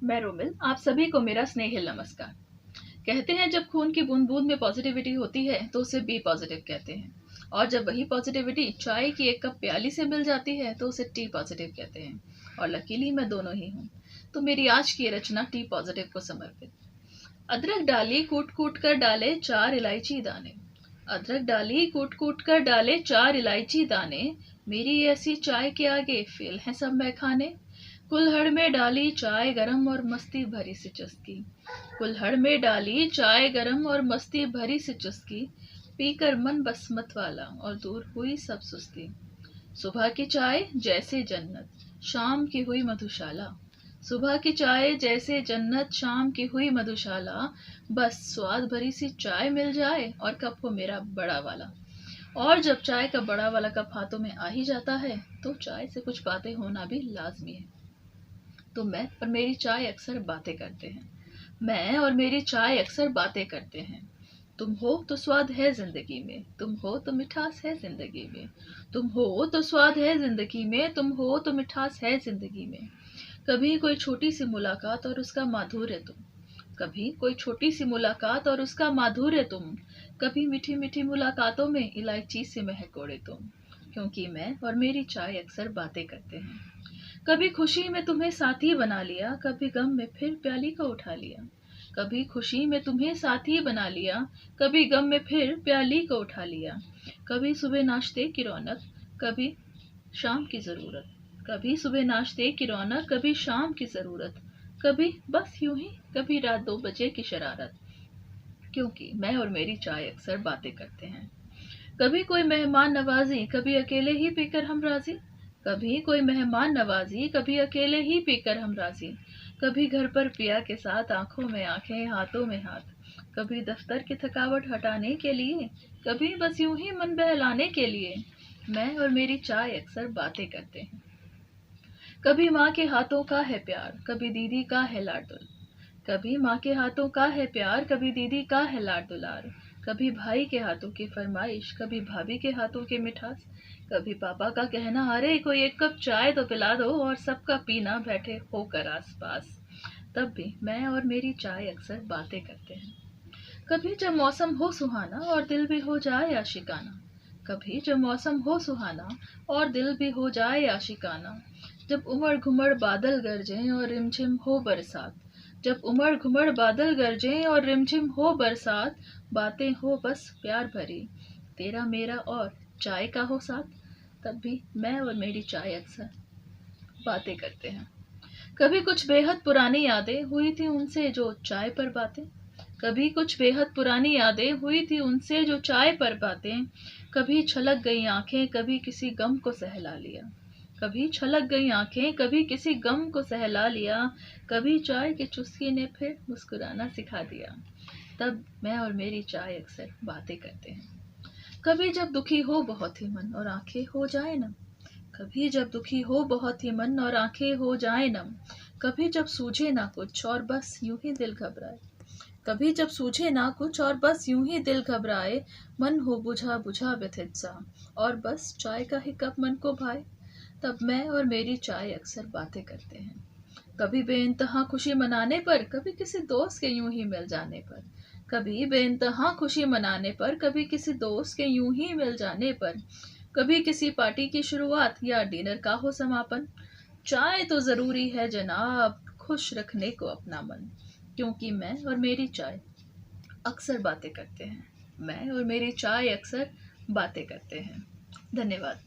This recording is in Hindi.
मैं रोमिल, आप सभी को मेरा स्नेहिल नमस्कार। कहते हैं जब खून की बूंद बूंद में पॉजिटिविटी होती है तो उसे बी पॉजिटिव कहते हैं, और जब वही पॉजिटिविटी चाय की एक कप प्याली से मिल जाती है तो उसे टी पॉजिटिव कहते हैं। और लकीली मैं दोनों ही हूँ, तो मेरी आज की रचना टी पॉजिटिव को समर्पित। अदरक डाली कूट कूट कर डाले 4 इलायची दाने। अदरक डाली कूट कूट कर डाले 4 इलायची दाने। मेरी ऐसी चाय के आगे फेल हैं सब मैखाने। कुल्हड़ में डाली चाय गरम और मस्ती भरी सी चुस्की। कुल्हड़ में डाली चाय गरम और मस्ती भरी सी चुस्की। पीकर मन बस मत वाला और दूर हुई सब सुस्ती। सुबह की चाय जैसे जन्नत, शाम की हुई मधुशाला। सुबह की चाय जैसे जन्नत, शाम की हुई मधुशाला। बस स्वाद भरी सी चाय मिल जाए और कप हो मेरा बड़ा वाला। और जब चाय का बड़ा वाला कप हाथों में आ ही जाता है तो चाय से कुछ बातें होना भी लाजमी है। तो मैं और मेरी चाय अक्सर बातें करते हैं। मैं और मेरी चाय अक्सर बातें करते हैं। तुम हो तो स्वाद है जिंदगी में, तुम हो तो मिठास है जिंदगी में। तुम हो तो स्वाद है जिंदगी में, तुम हो तो मिठास है जिंदगी में। कभी कोई छोटी सी मुलाकात और उसका माधुर्य तुम। कभी कोई छोटी सी मुलाकात और उसका माधुर्य तुम। कभी मीठी मीठी मुलाकातों में इलायची से महक ओढ़े तुम। क्योंकि मैं और मेरी चाय अक्सर बातें करते हैं। कभी खुशी में तुम्हें साथी बना लिया, कभी गम में फिर प्याली को उठा लिया। कभी खुशी में तुम्हें साथी बना लिया, कभी गम में फिर प्याली को उठा लिया। कभी सुबह नाश्ते की रौनक, कभी शाम की ज़रूरत। कभी सुबह नाश्ते की रौनक, कभी शाम की ज़रूरत। कभी बस यूं ही, कभी रात 2 बजे की शरारत। क्योंकि मैं और मेरी चाय अक्सर बातें करते हैं। कभी कोई मेहमान नवाजी, कभी अकेले ही पीकर हम राजी। कभी कोई मेहमान नवाजी, कभी अकेले ही पीकर हम राजी। कभी घर पर पिया के साथ आंखों में आंखें हाथों में हाथ। कभी दफ्तर की थकावट हटाने के लिए, कभी बस यूं ही मन बहलाने के लिए। मैं और मेरी चाय अक्सर बातें करते हैं। कभी माँ के हाथों का है प्यार, कभी दीदी का है लाड दुल। कभी माँ के हाथों का है प्यार, कभी दीदी का है लाड दुलार। कभी भाई के हाथों की फरमाइश, कभी भाभी के हाथों की मिठास। कभी पापा का कहना, अरे कोई एक कप चाय तो पिला दो, और सबका पीना बैठे होकर आसपास। तब भी मैं और मेरी चाय अक्सर बातें करते हैं। कभी जब मौसम हो सुहाना और दिल भी हो जाए आशिकाना। कभी जब मौसम हो सुहाना और दिल भी हो जाए आशिकाना। जब उमड़ घुमड़ बादल गरजें और रिमझिम हो बरसात। जब उमड़ घुमड़ बादल गरजें और रिमझिम हो बरसात। बातें हो बस प्यार भरी, तेरा मेरा और चाय का हो साथ। तब भी मैं और मेरी चाय अक्सर बातें करते हैं। कभी कुछ बेहद पुरानी यादें हुई थी उनसे जो चाय पर बातें। कभी कुछ बेहद पुरानी यादें हुई थी उनसे जो चाय पर बातें। कभी छलक गई आंखें, कभी किसी गम को सहला लिया। कभी छलक गई आंखें, कभी किसी गम को सहला लिया। कभी चाय की चुस्की ने फिर मुस्कुराना सिखा दिया। तब मैं और मेरी चाय अक्सर बातें करते हैं। कभी जब दुखी हो बहुत ही मन और आंखें हो जाए नम। कभी जब दुखी हो बहुत ही मन और आंखें हो जाए नम। कभी जब सूझे ना कुछ और बस यूं ही दिल घबराए। कभी जब सूझे ना कुछ और बस यूं ही दिल घबराए। मन हो बुझा बुझा व्यथित सा, और बस चाय का ही कप मन को भाए। तब मैं और मेरी चाय अक्सर बातें करते हैं। कभी बेइंतहा खुशी मनाने पर, कभी किसी दोस्त के यूं ही मिल जाने पर। कभी बेइंतहा खुशी मनाने पर, कभी किसी दोस्त के यूं ही मिल जाने पर। कभी किसी पार्टी की शुरुआत या डिनर का हो समापन। चाय तो जरूरी है जनाब, खुश रखने को अपना मन। क्योंकि मैं और मेरी चाय अक्सर बातें करते हैं। मैं और मेरी चाय अक्सर बातें करते हैं। धन्यवाद।